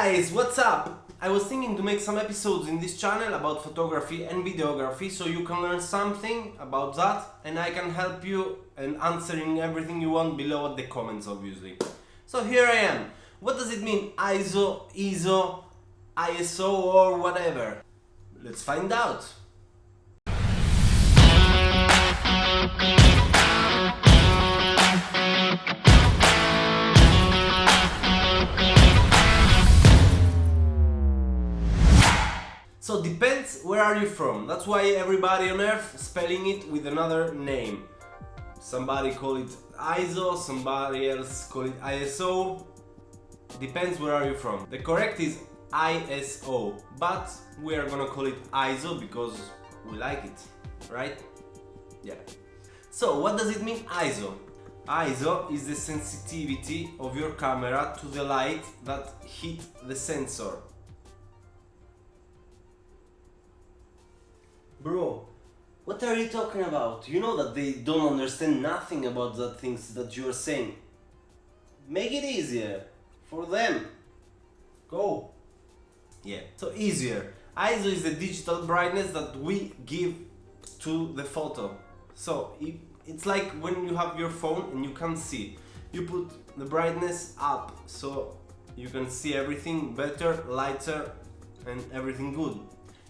guys, what's up? I was thinking to make some episodes in this channel about photography and videography so you can learn something about that and I can help you in answering everything you want below at the comments, obviously. So here I am. What does it mean ISO, ISO, ISO or whatever? Let's find out. So depends where are you from. That's why everybody on earth spelling it with another name. Somebody call it ISO, somebody else call it ISO. Depends where are you from. The correct is ISO, but we are gonna call it ISO because we like it, right? Yeah. So what does it mean ISO? ISO is the sensitivity of your camera to the light that hit the sensor. Bro, what are you talking about? You know that they don't understand nothing about the things that you're saying. Make it easier for them. Go. Yeah, so easier. ISO is the digital brightness that we give to the photo. So it's like when you have your phone and you can't see. You put the brightness up so you can see everything better, lighter and everything good.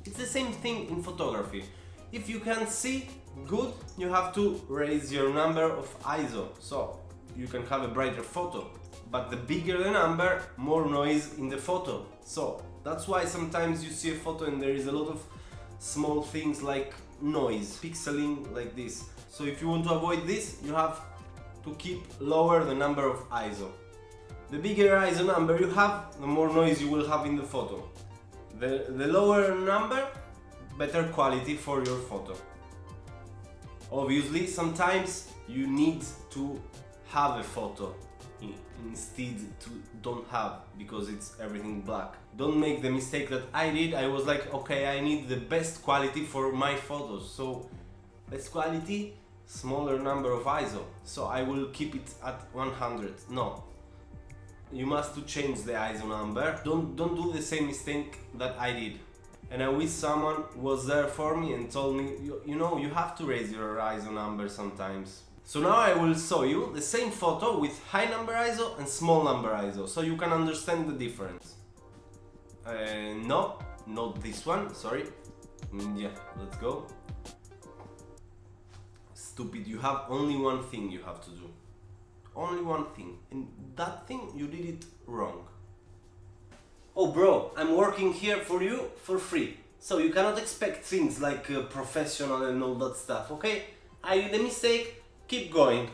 It's the same thing in photography. If you can't see good, you have to raise your number of ISO, so you can have a brighter photo. But the bigger the number, more noise in the photo. So that's why sometimes you see a photo and there is a lot of small things like noise, pixeling like this. So if you want to avoid this, you have to keep lower the number of ISO. The bigger ISO number you have, the more noise you will have in the photo. The lower number, better quality for your photo. Obviously, sometimes you need to have a photo instead to don't have, because it's everything black. Don't make the mistake that I did. I was like, okay, I need the best quality for my photos. So best quality, smaller number of ISO. So I will keep it at 100. No. You must to change the ISO number. Don't do the same mistake that I did. And I wish someone was there for me and told me, you know, you have to raise your ISO number sometimes. So now I will show you the same photo with high number ISO and small number ISO, so you can understand the difference. No, not this one, sorry. Yeah, let's go. Stupid, you have only one thing you have to do. Only one thing, and that thing you did it wrong. Oh bro, I'm working here for you for free, so you cannot expect things like professional and all that stuff, okay? I did a mistake, keep going.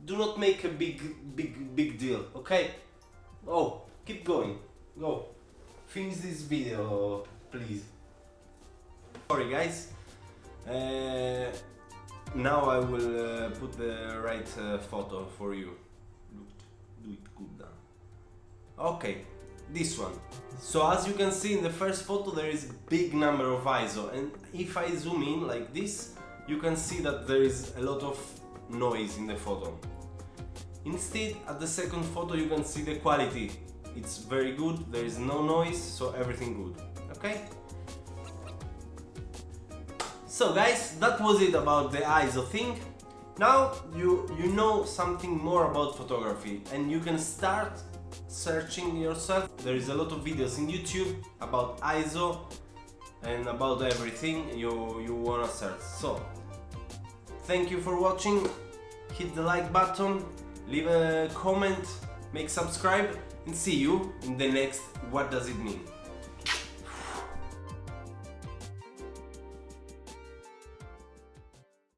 Do not make a big deal, okay? Oh, keep going, go. Finish this video, please. Sorry guys. Now I will put the right photo for you. Do it good now. Okay, this one. So as you can see in the first photo there is big number of ISO, and if I zoom in like this, you can see that there is a lot of noise in the photo. Instead, at the second photo you can see the quality. It's very good, there is no noise, so everything good. Okay? So guys, that was it about the ISO thing. Now you know something more about photography and you can start searching yourself. There is a lot of videos in YouTube about ISO and about everything you wanna search. So, thank you for watching. Hit the like button, leave a comment, make subscribe and see you in the next What Does It Mean?